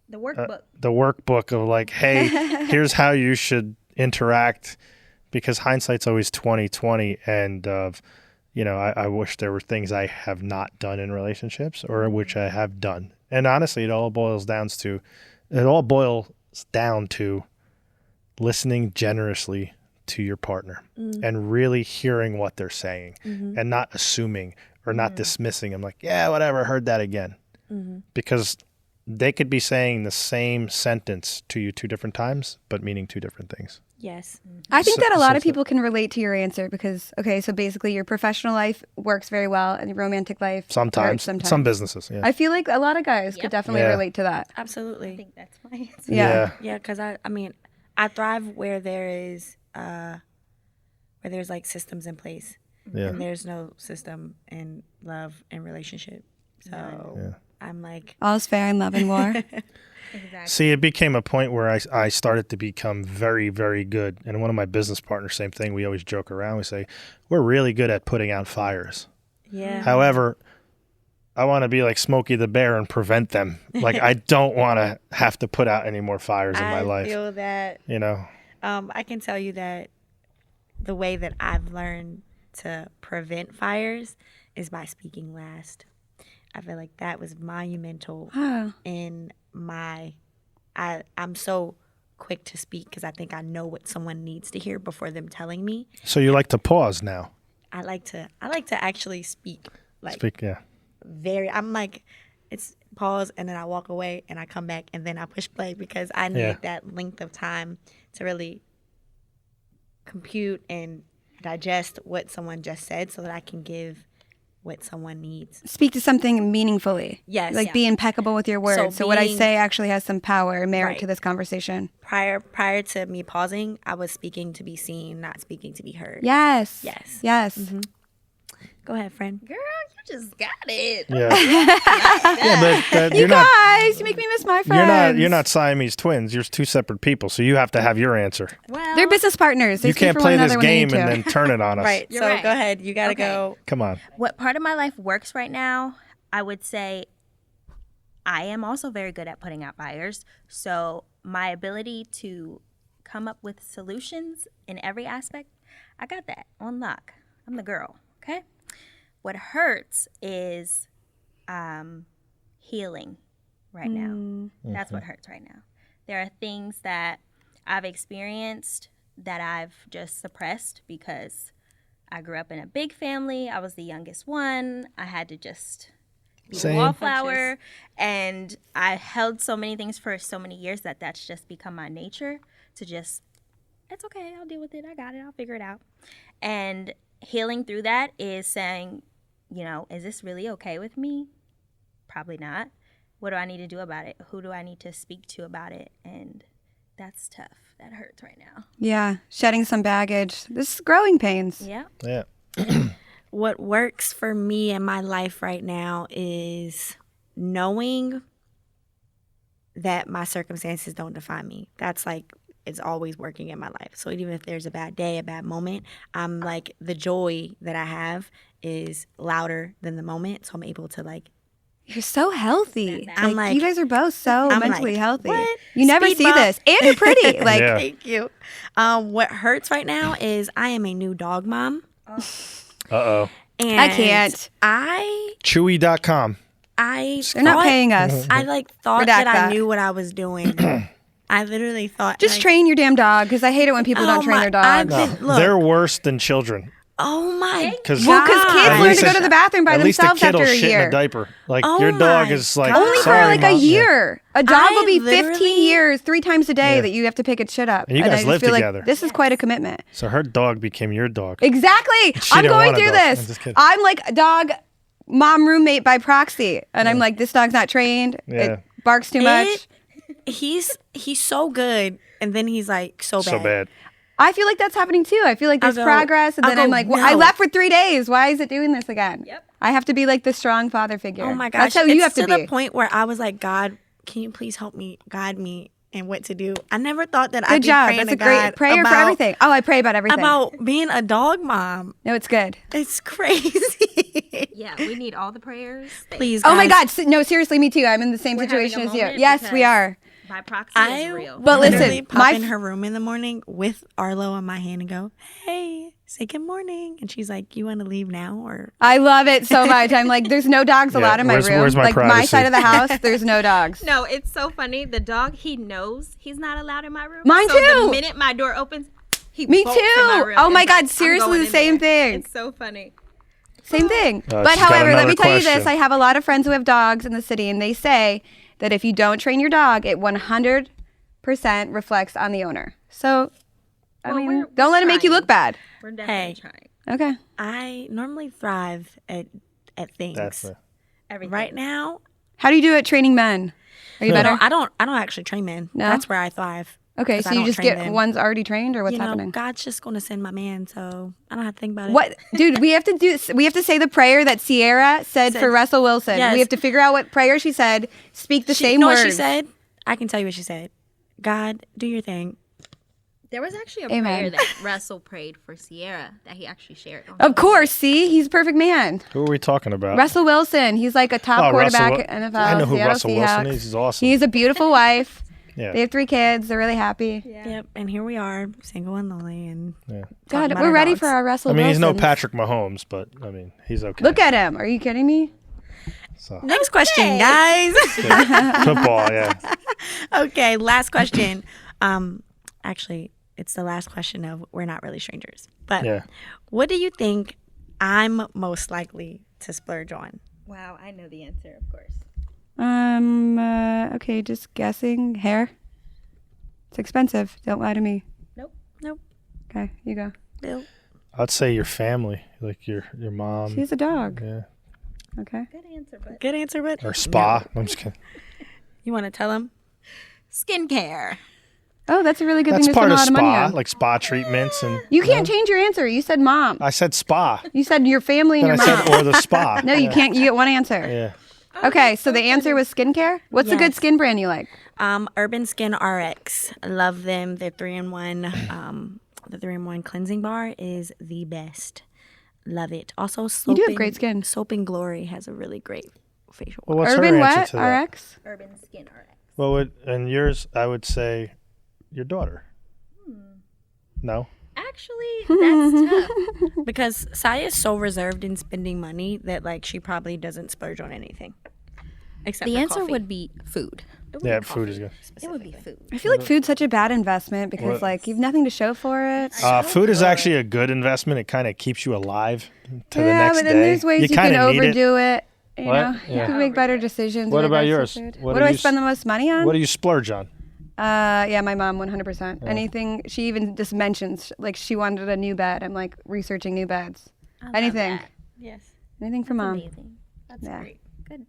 Speaker 4: The workbook.
Speaker 2: the workbook of like, hey, here's how you should interact, because hindsight's always 20/20, and I wish there were things I have not done in relationships or which I have done. And honestly, it all boils down to listening generously to your partner and really hearing what they're saying and not assuming or not dismissing them like, yeah, whatever, heard that again. Because they could be saying the same sentence to you 2 different times, but meaning 2 different things.
Speaker 3: Yes.
Speaker 5: I think
Speaker 2: So-
Speaker 5: that a lot
Speaker 2: so-
Speaker 5: of people can relate to your answer because, okay, so basically your professional life works very well and your romantic life
Speaker 2: Sometimes,
Speaker 5: hurts
Speaker 2: some businesses. Yeah.
Speaker 5: I feel like a lot of guys could definitely
Speaker 2: Yeah.
Speaker 5: relate to that.
Speaker 4: I
Speaker 3: Absolutely.
Speaker 4: think that's my answer.
Speaker 5: Yeah.
Speaker 3: Yeah, because I mean, I thrive where there's like systems in place,
Speaker 2: Yeah.
Speaker 3: and there's no system in love and relationship. So I'm like,
Speaker 5: All's fair in love and war.
Speaker 4: Exactly.
Speaker 2: See, it became a point where I started to become very, very good. And one of my business partners, same thing. We always joke around. We say, we're really good at putting out fires.
Speaker 3: yeah.
Speaker 2: However, I want to be like Smokey the Bear and prevent them. Like, I don't want to have to put out any more fires in my
Speaker 3: I
Speaker 2: life.
Speaker 3: feel that I can tell you that the way that I've learned to prevent fires is by speaking last. I feel like that was monumental
Speaker 5: Oh.
Speaker 3: in I'm so quick to speak because I think I know what someone needs to hear before them telling me.
Speaker 2: So you like to pause now?
Speaker 3: I like to actually speak.
Speaker 2: Yeah.
Speaker 3: I'm like, it's pause and then I walk away and I come back and then I push play because I need that length of time to really compute and digest what someone just said so that I can give what someone needs.
Speaker 5: Speak to something meaningfully.
Speaker 3: Yes.
Speaker 5: Like be impeccable with your words. So what I say actually has some power and merit to this conversation.
Speaker 3: Prior to me pausing, I was speaking to be seen, not speaking to be heard.
Speaker 5: Yes.
Speaker 3: Yes.
Speaker 5: Yes.
Speaker 3: Mm-hmm. Go ahead, friend.
Speaker 4: Girl, you just got it.
Speaker 2: Yeah. Yeah, but
Speaker 5: You guys, you make me miss my friends.
Speaker 2: You're not Siamese twins. You're two separate people, so you have to have your answer.
Speaker 4: Well,
Speaker 5: They're business partners. They
Speaker 2: You
Speaker 5: speak
Speaker 2: can't
Speaker 5: for
Speaker 2: play
Speaker 5: one
Speaker 2: this
Speaker 5: another when they
Speaker 2: game
Speaker 5: need
Speaker 2: and
Speaker 5: to.
Speaker 2: then turn it on us.
Speaker 3: Right.
Speaker 4: You're
Speaker 3: So
Speaker 4: right.
Speaker 3: go ahead. You got to go.
Speaker 2: Come on.
Speaker 4: what part of my life works right now, I would say I am also very good at putting out fires. So my ability to come up with solutions in every aspect, I got that on lock. I'm the girl, okay? What hurts is healing right now. That's what hurts right now. There are things that I've experienced that I've just suppressed because I grew up in a big family. I was the youngest one. I had to just be the
Speaker 2: Same.
Speaker 4: wallflower. And I held so many things for so many years that that's just become my nature to just, it's okay. I'll deal with it. I got it. I'll figure it out. And healing through that is saying, you know, is this really okay with me? Probably not. What do I need to do about it? Who do I need to speak to about it? And that's tough. That hurts right now.
Speaker 5: Yeah. Shedding some baggage. This is growing pains.
Speaker 4: Yeah.
Speaker 2: Yeah.
Speaker 3: What works for me in my life right now is knowing that my circumstances don't define me. That's like, it's always working in my life. So even if there's a bad day, a bad moment, I'm like, the joy that I have is louder than the moment. So I'm able to like,
Speaker 5: You're so healthy.
Speaker 3: I'm like-
Speaker 5: you guys are both so
Speaker 3: I'm
Speaker 5: mentally
Speaker 3: like,
Speaker 5: healthy.
Speaker 3: what?
Speaker 5: You never
Speaker 3: Speed
Speaker 5: see
Speaker 3: bump.
Speaker 5: this. And you're pretty. Like,
Speaker 2: Yeah.
Speaker 3: Thank you. What hurts right now is I am a new dog mom.
Speaker 2: Uh-oh.
Speaker 3: And
Speaker 5: I can't.
Speaker 2: Chewy.com.
Speaker 5: They're not paying us.
Speaker 3: I like thought
Speaker 5: Redact
Speaker 3: that I
Speaker 5: that.
Speaker 3: knew what I was doing. I literally thought
Speaker 5: Just
Speaker 3: like,
Speaker 5: train your damn dog because I hate it when people don't train their dogs.
Speaker 3: Look,
Speaker 2: They're worse than children.
Speaker 3: oh my
Speaker 2: Because
Speaker 5: Well, because kids
Speaker 2: At
Speaker 5: learn
Speaker 2: least
Speaker 5: to go
Speaker 2: a-
Speaker 5: to the bathroom by
Speaker 2: at least a
Speaker 5: themselves
Speaker 2: kid will
Speaker 5: after a
Speaker 2: shit in a
Speaker 5: year.
Speaker 2: diaper. Like
Speaker 3: Oh
Speaker 2: your dog
Speaker 3: my
Speaker 2: is like
Speaker 3: God.
Speaker 5: Only for
Speaker 2: sorry,
Speaker 5: like a
Speaker 2: Mom.
Speaker 5: year. A dog
Speaker 3: I
Speaker 5: will be 15
Speaker 3: literally-
Speaker 5: years, 3 times a day
Speaker 2: Yeah.
Speaker 5: that you have to pick its shit up.
Speaker 2: And you
Speaker 5: I
Speaker 2: guys
Speaker 5: just
Speaker 2: live
Speaker 5: feel
Speaker 2: together.
Speaker 5: Like this is quite a commitment.
Speaker 2: So her dog became your dog.
Speaker 5: Exactly.
Speaker 2: She
Speaker 5: I'm
Speaker 2: didn't
Speaker 5: going
Speaker 2: want a
Speaker 5: through
Speaker 2: dog. I'm
Speaker 5: this.
Speaker 2: just kidding.
Speaker 5: I'm like a dog mom roommate by proxy. And I'm like, this dog's not trained.
Speaker 2: Yeah.
Speaker 5: It barks too much.
Speaker 3: He's so good, and then he's like so bad.
Speaker 2: So bad.
Speaker 5: I feel like that's happening too. I feel like there's
Speaker 3: I'll go-
Speaker 5: progress, and
Speaker 3: I'll
Speaker 5: then I'm
Speaker 3: go,
Speaker 5: like, well, I
Speaker 3: no.
Speaker 5: left for 3 days. Why is it doing this again?
Speaker 4: Yep.
Speaker 5: I have to be like the strong father figure.
Speaker 3: Oh my gosh,
Speaker 5: That's how you have
Speaker 3: it's
Speaker 5: to
Speaker 3: to
Speaker 5: be.
Speaker 3: the point where I was like, God, can you please help me, guide me, and what to do? I never thought that I'd
Speaker 5: Good
Speaker 3: be
Speaker 5: job.
Speaker 3: praying
Speaker 5: That's
Speaker 3: to
Speaker 5: a great
Speaker 3: God
Speaker 5: prayer
Speaker 3: about,
Speaker 5: for everything. Oh, I pray about everything.
Speaker 3: about being a dog mom.
Speaker 5: No, it's good.
Speaker 3: It's crazy.
Speaker 4: Yeah, we need all the prayers.
Speaker 3: Please,
Speaker 5: Oh my
Speaker 3: guys.
Speaker 5: God. No, seriously, me too. I'm in the same
Speaker 4: We're having a
Speaker 5: situation as you.
Speaker 4: moment
Speaker 5: Yes, we
Speaker 4: because-
Speaker 5: are.
Speaker 4: By proxy
Speaker 3: I
Speaker 4: is real.
Speaker 5: But listen,
Speaker 3: literally pop
Speaker 5: my
Speaker 3: in her room in the morning with Arlo in my hand and go, hey, say good morning. And she's like, you want to leave now? Or
Speaker 5: I love it so much. I'm like, there's no dogs
Speaker 2: Yeah,
Speaker 5: allowed in my room.
Speaker 2: where's my
Speaker 5: like my
Speaker 2: privacy?
Speaker 5: side of the house, there's no dogs.
Speaker 4: No, it's so funny. The dog, he knows he's not allowed in my room.
Speaker 5: Mine
Speaker 4: so
Speaker 5: too.
Speaker 4: The minute my door opens, he
Speaker 5: Me
Speaker 4: bolts in
Speaker 5: too.
Speaker 4: my room.
Speaker 5: Oh my
Speaker 4: It's
Speaker 5: God,
Speaker 4: like, I'm
Speaker 5: seriously
Speaker 4: going
Speaker 5: the
Speaker 4: in
Speaker 5: same
Speaker 4: there.
Speaker 5: thing.
Speaker 4: It's so funny.
Speaker 5: Same thing.
Speaker 2: she's
Speaker 5: But
Speaker 2: got
Speaker 5: however, let
Speaker 2: another
Speaker 5: me tell you this.
Speaker 2: question.
Speaker 5: I have a lot of friends who have dogs in the city, and they say that if you don't train your dog, it 100% reflects on the owner. So, I
Speaker 4: Well,
Speaker 5: mean,
Speaker 4: we're
Speaker 5: don't let it make you
Speaker 4: trying.
Speaker 5: look bad.
Speaker 4: We're definitely
Speaker 3: Hey.
Speaker 4: trying.
Speaker 5: Okay.
Speaker 3: I normally thrive at things.
Speaker 2: That's it.
Speaker 4: Everything.
Speaker 3: Right now,
Speaker 5: How do you do at training men? Are you better?
Speaker 3: no, I don't actually train men.
Speaker 5: No?
Speaker 3: That's where I thrive.
Speaker 5: Okay,
Speaker 3: 'Cause
Speaker 5: so
Speaker 3: I
Speaker 5: you
Speaker 3: don't
Speaker 5: just
Speaker 3: train
Speaker 5: get
Speaker 3: them.
Speaker 5: ones already trained, or what's
Speaker 3: You know,
Speaker 5: happening?
Speaker 3: God's just going to send my man, so I don't have to think about it.
Speaker 5: What, dude? We have to say the prayer that Sierra said for Russell Wilson.
Speaker 3: Yes.
Speaker 5: We have to figure out what prayer she said. Speak the
Speaker 3: She,
Speaker 5: same
Speaker 3: you know
Speaker 5: words.
Speaker 3: what she said? I can tell you what she said. God, do your thing.
Speaker 4: There was actually a
Speaker 5: Amen.
Speaker 4: prayer that Russell prayed for Sierra that he actually shared. On
Speaker 5: Of course. See, he's a perfect man.
Speaker 2: Who are we talking about?
Speaker 5: Russell Wilson. He's like a top
Speaker 2: Oh,
Speaker 5: quarterback
Speaker 2: Russell-
Speaker 5: at NFL.
Speaker 2: I know who
Speaker 5: Seattle
Speaker 2: Russell Wilson
Speaker 5: Seahawks.
Speaker 2: is. He's awesome.
Speaker 5: He's a beautiful wife.
Speaker 2: Yeah.
Speaker 5: They have 3 kids. They're really happy.
Speaker 3: Yep. And here we are, single and lonely, and
Speaker 2: Yeah.
Speaker 3: talking
Speaker 5: God,
Speaker 3: about
Speaker 5: we're
Speaker 3: our
Speaker 5: ready
Speaker 3: dogs.
Speaker 5: for our Russell
Speaker 2: I mean, he's no
Speaker 5: Wilsons.
Speaker 2: Patrick Mahomes, but I mean, he's okay.
Speaker 5: Look at him. Are you kidding me?
Speaker 2: So
Speaker 3: Next question, guys.
Speaker 2: football, yeah.
Speaker 3: Okay, last question. Actually, it's the last question of we're not really strangers. But
Speaker 2: Yeah.
Speaker 3: what do you think I'm most likely to splurge on?
Speaker 4: Wow, I know the answer, of course.
Speaker 5: Okay, just guessing. Hair. It's expensive. Don't lie to me.
Speaker 3: Nope.
Speaker 5: Okay, you go.
Speaker 3: Bill.
Speaker 2: I'd say your family, like your mom.
Speaker 5: She's a dog.
Speaker 2: Yeah.
Speaker 5: Okay.
Speaker 4: Good answer, but
Speaker 3: Good answer, but
Speaker 2: Or spa. I'm just kidding.
Speaker 3: you want to tell him?
Speaker 4: skincare.
Speaker 5: Oh, that's a really good
Speaker 2: That's
Speaker 5: thing to
Speaker 2: part
Speaker 5: spend a
Speaker 2: of
Speaker 5: lot of money
Speaker 2: spa,
Speaker 5: on.
Speaker 2: like spa treatments and.
Speaker 5: You can't change your answer. You said mom.
Speaker 2: I said spa.
Speaker 5: You said your family and
Speaker 2: Then
Speaker 5: your
Speaker 2: I
Speaker 5: mom.
Speaker 2: said or the spa.
Speaker 5: No, you can't. You get one answer.
Speaker 2: Yeah.
Speaker 5: Okay, so the answer was skincare. What's a good
Speaker 3: Yes.
Speaker 5: skin brand you like?
Speaker 3: Urban Skin RX. I love them. They're 3-in-1. The 3-in-1 cleansing bar is the best. Love it. Also,
Speaker 5: You
Speaker 3: Soap
Speaker 5: do have
Speaker 3: and-
Speaker 5: great skin.
Speaker 3: Soap and Glory has a really great facial
Speaker 2: Well,
Speaker 3: wash.
Speaker 2: what's
Speaker 5: Urban
Speaker 2: her answer
Speaker 5: what?
Speaker 2: to that?
Speaker 5: RX?
Speaker 4: Urban Skin RX.
Speaker 2: Well, and yours, I would say your daughter. No?
Speaker 4: Actually, that's tough.
Speaker 3: Because Saya is so reserved in spending money that like she probably doesn't splurge on anything. Except
Speaker 4: The
Speaker 3: for
Speaker 4: answer
Speaker 3: coffee.
Speaker 4: would be food.
Speaker 3: It would
Speaker 2: Yeah,
Speaker 3: be
Speaker 2: food is
Speaker 3: coffee,
Speaker 2: good.
Speaker 4: It would be
Speaker 3: specifically.
Speaker 4: food.
Speaker 5: I feel like food's such a bad investment because
Speaker 2: What?
Speaker 5: like you've nothing to show for it.
Speaker 2: Food is actually a good investment. It kind of keeps you alive to the
Speaker 5: Yeah,
Speaker 2: next
Speaker 5: but then
Speaker 2: day.
Speaker 5: there's ways you can
Speaker 2: kinda need it.
Speaker 5: overdo it. You
Speaker 2: What?
Speaker 5: know,
Speaker 2: Yeah.
Speaker 5: you can make better decisions.
Speaker 2: What
Speaker 5: in
Speaker 2: about
Speaker 5: regards to
Speaker 2: yours?
Speaker 5: food.
Speaker 2: What
Speaker 5: What
Speaker 2: do
Speaker 5: do I
Speaker 2: you
Speaker 5: spend the most money on?
Speaker 2: What do you splurge on?
Speaker 5: Yeah, my mom, 100%. Anything. She even just mentions like she wanted a new bed. I'm like researching new beds.
Speaker 4: I love
Speaker 5: Anything.
Speaker 4: that.
Speaker 3: Yes.
Speaker 5: Anything for mom.
Speaker 4: Amazing. That's
Speaker 5: Yeah.
Speaker 4: great.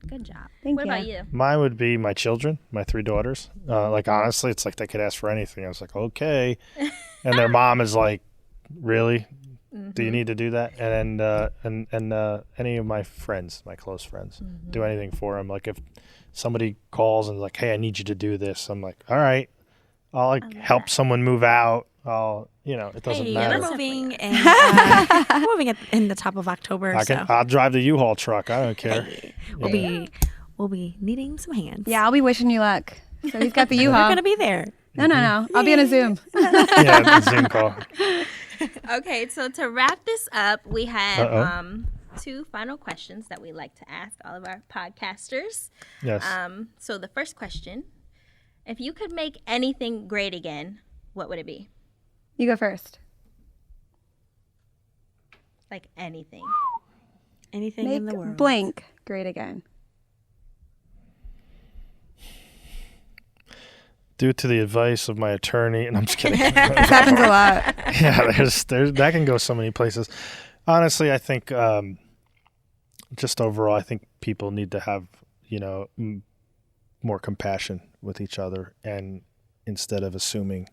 Speaker 4: Good job.
Speaker 5: Thank
Speaker 4: what
Speaker 5: you.
Speaker 4: about you?
Speaker 2: Mine would be my children, my 3 daughters. Like honestly, it's like they could ask for anything. I was like, okay, and their mom is like, really? Do you need to do that? And any of my friends, my close friends, do anything for them. Like if somebody calls and like, hey, I need you to do this, I'm like, all right, I'll like help someone move out. It doesn't
Speaker 3: Hey,
Speaker 2: matter.
Speaker 3: we're moving and we're moving in the top of October,
Speaker 2: I'll drive the U-Haul truck. I don't care.
Speaker 3: we'll be needing some hands.
Speaker 5: Yeah, I'll be wishing you luck. So he's got the
Speaker 3: We're
Speaker 5: U-Haul.
Speaker 3: gonna be there.
Speaker 5: No. I'll be on a Zoom.
Speaker 2: Yeah, the Zoom call.
Speaker 4: Okay, so to wrap this up, we have
Speaker 2: Uh-oh.
Speaker 4: 2 final questions that we like to ask all of our podcasters.
Speaker 2: Yes.
Speaker 4: So the first question, if you could make anything great again, what would it be?
Speaker 5: You go first.
Speaker 4: Like anything.
Speaker 3: Anything
Speaker 5: Make
Speaker 3: in the world.
Speaker 5: blank great again.
Speaker 2: Due to the advice of my attorney, and I'm just kidding.
Speaker 5: This happens a lot.
Speaker 2: Yeah, there's that can go so many places. Honestly, I think just overall, I think people need to have more compassion with each other, and instead of assuming,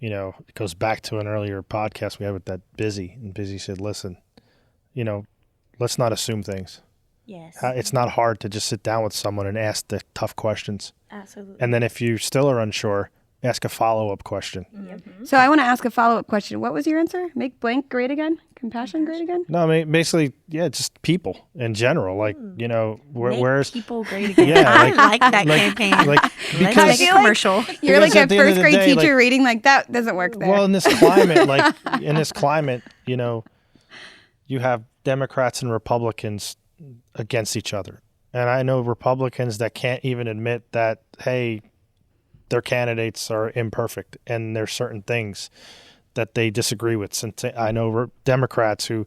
Speaker 2: it goes back to an earlier podcast we had with that Busy, and Busy said, "Listen, let's not assume things.
Speaker 3: Yes.
Speaker 2: It's not hard to just sit down with someone and ask the tough questions,
Speaker 3: Absolutely.
Speaker 2: and then if you still are unsure, ask a follow-up question."
Speaker 5: So I want to ask a follow-up question. What was your answer? Make blank great again? Compassion great again?
Speaker 2: No, I mean, basically, yeah, just people in general. Like, where's
Speaker 3: people great again?
Speaker 2: Yeah,
Speaker 3: I
Speaker 2: like-
Speaker 3: like that campaign.
Speaker 2: like
Speaker 3: Let's
Speaker 2: because
Speaker 3: make a
Speaker 5: feel like-
Speaker 3: commercial.
Speaker 5: You're
Speaker 2: Because
Speaker 5: like
Speaker 2: at
Speaker 5: a
Speaker 2: the end of
Speaker 5: first
Speaker 2: the
Speaker 5: grade
Speaker 2: day,
Speaker 5: teacher
Speaker 2: like-
Speaker 5: reading like that doesn't work there.
Speaker 2: well, in this climate, you have Democrats and Republicans against each other, and I know Republicans that can't even admit that, hey, their candidates are imperfect, and there's certain things that they disagree with. Since I know Democrats who,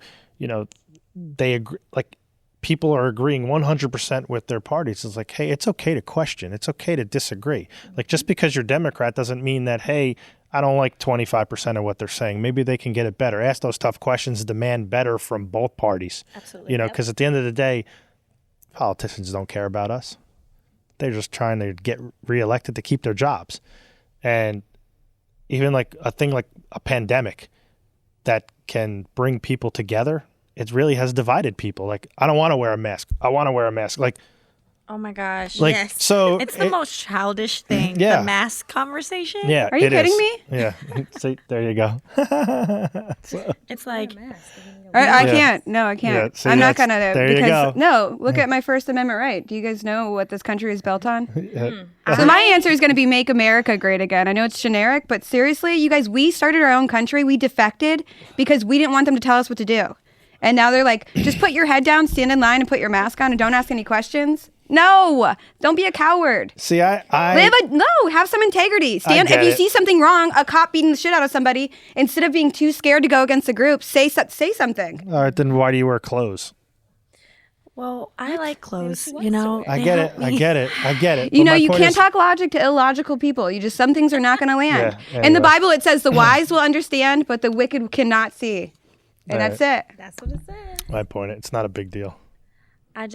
Speaker 2: they agree, like people are agreeing 100% with their parties. It's like, hey, it's okay to question. It's okay to disagree. Like just because you're Democrat doesn't mean that, hey, I don't like 25% of what they're saying. Maybe they can get it better. Ask those tough questions, demand better from both parties.
Speaker 3: Absolutely.
Speaker 2: Because at the end of the day, politicians don't care about us. They're just trying to get reelected to keep their jobs. And even like a thing like a pandemic that can bring people together, it really has divided people. Like, I don't want to wear a mask. I want to wear a mask. Like,
Speaker 3: Oh my gosh.
Speaker 4: Yes.
Speaker 2: so
Speaker 3: It's the most childish thing.
Speaker 2: Yeah.
Speaker 3: The mask conversation.
Speaker 2: Yeah.
Speaker 5: Are you
Speaker 2: it is.
Speaker 5: kidding me?
Speaker 2: Yeah. See, there you go.
Speaker 3: It's like
Speaker 5: I
Speaker 2: Yeah.
Speaker 5: can't. No, I can't.
Speaker 2: Yeah, see,
Speaker 5: I'm not
Speaker 2: that's-
Speaker 5: gonna.
Speaker 2: there you
Speaker 5: Because
Speaker 2: go.
Speaker 5: no, look at my First Amendment right. Do you guys know what this country is built on?
Speaker 2: Yeah.
Speaker 5: So my answer is going to be make America great again. I know it's generic, but seriously, you guys, we started our own country. We defected because we didn't want them to tell us what to do. And now they're like, just put your head down, stand in line, and put your mask on, and don't ask any questions. No, don't be a coward.
Speaker 2: See,
Speaker 5: Have some integrity. Stand if you see something wrong, a cop beating the shit out of somebody, instead of being too scared to go against the group, say something.
Speaker 2: All right, then why do you wear clothes?
Speaker 3: Well, I like clothes, you know.
Speaker 2: I get it.
Speaker 5: You
Speaker 2: But
Speaker 5: know,
Speaker 2: my
Speaker 5: you
Speaker 2: point
Speaker 5: can't
Speaker 2: is-
Speaker 5: talk logic to illogical people. Some things are not going to land.
Speaker 2: Yeah,
Speaker 5: In the
Speaker 2: anyway.
Speaker 5: Bible, it says the wise will understand, but the wicked cannot see. And that's it.
Speaker 4: That's what it said.
Speaker 2: My point. It's not a big deal.
Speaker 3: I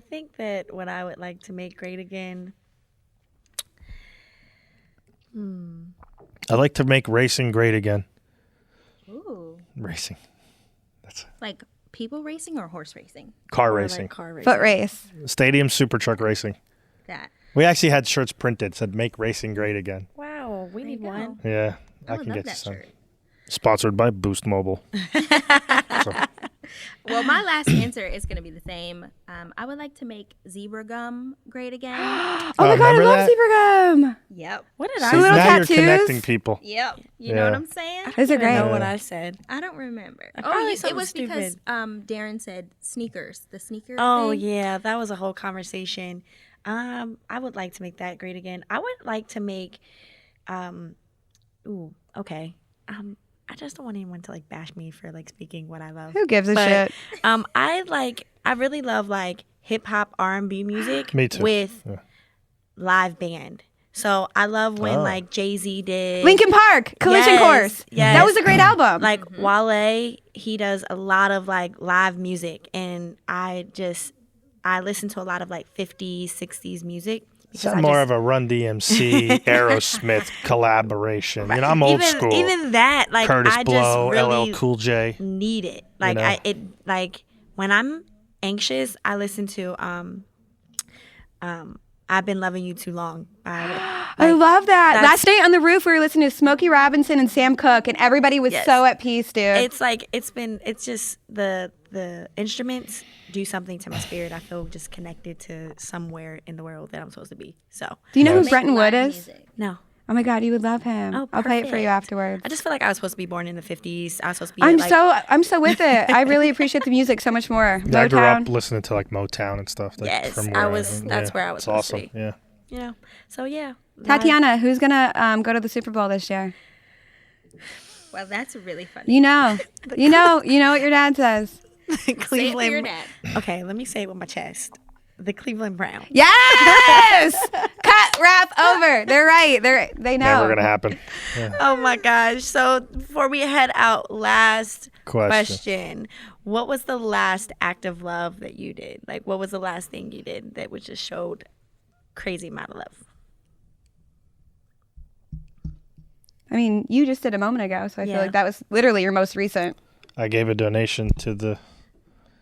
Speaker 3: think that what I would like to make great again.
Speaker 2: I'd like to make racing great again.
Speaker 4: Ooh.
Speaker 2: Racing.
Speaker 4: Like people racing or horse racing?
Speaker 2: Car
Speaker 3: Or
Speaker 2: racing.
Speaker 3: like car racing.
Speaker 5: Foot race.
Speaker 2: Stadium super truck racing.
Speaker 4: That.
Speaker 2: We actually had shirts printed said "Make racing great again."
Speaker 3: Wow, we need
Speaker 4: you go.
Speaker 3: one.
Speaker 2: Yeah,
Speaker 4: I
Speaker 2: I
Speaker 4: would
Speaker 2: can
Speaker 4: love
Speaker 2: get you
Speaker 4: that
Speaker 2: some.
Speaker 4: shirt.
Speaker 2: Sponsored by Boost Mobile. So,
Speaker 4: Well, my last answer is going to be the same. I would like to make zebra gum great again.
Speaker 5: Oh my God, I
Speaker 2: remember
Speaker 5: love
Speaker 2: that?
Speaker 5: zebra gum.
Speaker 4: Yep.
Speaker 3: What did
Speaker 2: see,
Speaker 3: I
Speaker 5: little
Speaker 2: now
Speaker 5: tattoos?
Speaker 2: you're connecting people.
Speaker 4: Yep. You
Speaker 2: Yeah.
Speaker 4: know what I'm saying?
Speaker 5: Those are
Speaker 3: even
Speaker 5: great.
Speaker 3: know what I said?
Speaker 4: I don't remember.
Speaker 3: probably
Speaker 4: It
Speaker 3: something
Speaker 4: was because
Speaker 3: stupid.
Speaker 4: Darren said sneakers. The sneaker
Speaker 3: Oh
Speaker 4: thing.
Speaker 3: yeah, that was a whole conversation. I would like to make that great again. I would like to make okay. I just don't want anyone to like bash me for like speaking what I love.
Speaker 5: Who gives a
Speaker 3: But,
Speaker 5: shit?
Speaker 3: I really love like hip hop R&B music
Speaker 2: Me too.
Speaker 3: with
Speaker 2: Yeah.
Speaker 3: live band. So I love when
Speaker 2: Oh.
Speaker 3: like Jay-Z did
Speaker 5: Linkin Park, Collision
Speaker 3: Yes,
Speaker 5: Course.
Speaker 3: yes.
Speaker 5: That was a great album.
Speaker 3: like Wale, he does a lot of like live music, and I listen to a lot of like 50s, 60s music.
Speaker 2: It's more of a Run DMC, Aerosmith collaboration. You know, I'm old school.
Speaker 3: Even that, like
Speaker 2: Curtis
Speaker 3: I
Speaker 2: Blow,
Speaker 3: just really
Speaker 2: LL Cool J.
Speaker 3: need it. Like
Speaker 2: know?
Speaker 3: like when I'm anxious, I listen to I've Been Loving You Too Long.
Speaker 5: I love that.
Speaker 3: that's-
Speaker 5: Last night on the roof, we were listening to Smokey Robinson and Sam Cooke, and everybody was
Speaker 3: Yes.
Speaker 5: so at peace, dude.
Speaker 3: It's like it's just the instruments do something to my spirit. I feel just connected to somewhere in the world that I'm supposed to be. So
Speaker 5: Do you know who
Speaker 2: Nice.
Speaker 5: Brenton Wood
Speaker 4: Live
Speaker 5: is?
Speaker 4: music.
Speaker 3: no.
Speaker 5: Oh my God, you would love him.
Speaker 3: Oh,
Speaker 5: I'll play it for you
Speaker 3: perfect.
Speaker 5: afterwards.
Speaker 3: I just feel like I was supposed to be born in the 50s. I was supposed to be
Speaker 5: I'm so with it. I really appreciate the music so much more.
Speaker 2: Yeah, I grew up
Speaker 5: Motown.
Speaker 2: listening to like Motown and stuff. Like,
Speaker 3: Yes,
Speaker 2: from
Speaker 3: I
Speaker 2: where
Speaker 3: was-
Speaker 2: am.
Speaker 3: that's where I was
Speaker 2: It's
Speaker 3: supposed to
Speaker 2: awesome.
Speaker 3: be.
Speaker 2: Yeah.
Speaker 3: you know. So yeah.
Speaker 5: Tatiana, who's gonna go to the Super Bowl this year?
Speaker 4: Well, that's really funny.
Speaker 5: You know what your dad says.
Speaker 4: Say it for
Speaker 3: Cleveland.
Speaker 4: your dad.
Speaker 3: Okay, let me say it with my chest. The Cleveland Browns.
Speaker 5: Yes. Cut. Wrap. Over. They're right. They know.
Speaker 2: Never gonna happen.
Speaker 3: Oh my gosh. So before we head out, last
Speaker 2: Question.
Speaker 3: What was the last act of love that you did? Like, what was the last thing you did that was just showed crazy amount of love?
Speaker 5: I mean, you just did a moment ago, so I feel
Speaker 3: Yeah.
Speaker 5: like that was literally your most recent.
Speaker 2: I gave a donation to the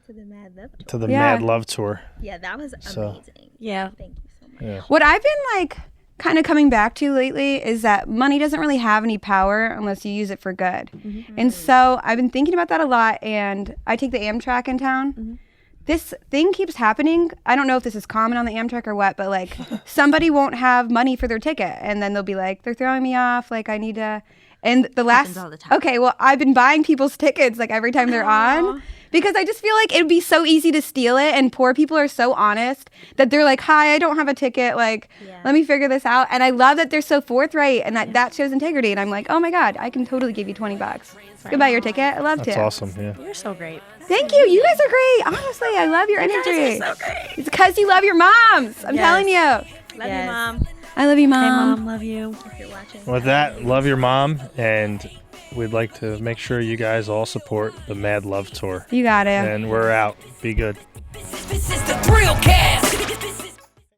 Speaker 4: To the Mad Love Tour.
Speaker 2: to the
Speaker 5: Yeah.
Speaker 2: Mad Love Tour.
Speaker 4: Yeah, that was
Speaker 2: So-
Speaker 4: amazing.
Speaker 3: Yeah.
Speaker 4: Thank you so much.
Speaker 2: Yeah.
Speaker 5: What I've been like kind of coming back to lately is that money doesn't really have any power unless you use it for good. And so I've been thinking about that a lot, and I take the Amtrak in town. This thing keeps happening. I don't know if this is common on the Amtrak or what, but like somebody won't have money for their ticket, and then they'll be like, they're throwing me off, like I need to. And the last,
Speaker 4: all the time.
Speaker 5: okay, well, I've been buying people's tickets like every time they're on, because I just feel like it would be so easy to steal it, and poor people are so honest that they're like, hi, I don't have a ticket, like
Speaker 4: Yeah.
Speaker 5: let me figure this out. And I love that they're so forthright, and that shows integrity. And I'm like, oh my God, I can totally give you $20. Goodbye your ticket. I love
Speaker 2: That's
Speaker 5: to.
Speaker 2: awesome. Yeah.
Speaker 3: You're so great.
Speaker 5: Thank you. You guys are great. Honestly, I love your energy.
Speaker 3: You're so great.
Speaker 5: It's because you love your moms. I'm
Speaker 3: Yes.
Speaker 5: telling you.
Speaker 4: Love
Speaker 3: Yes.
Speaker 4: you, Mom,
Speaker 5: I love you,
Speaker 3: Hey,
Speaker 5: Mom.
Speaker 3: Mom, love you.
Speaker 4: if you're watching.
Speaker 2: With that, love your mom, and we'd like to make sure you guys all support the Mad Love Tour.
Speaker 5: You got it.
Speaker 2: And we're out. Be good.
Speaker 1: This is the ThrillCast.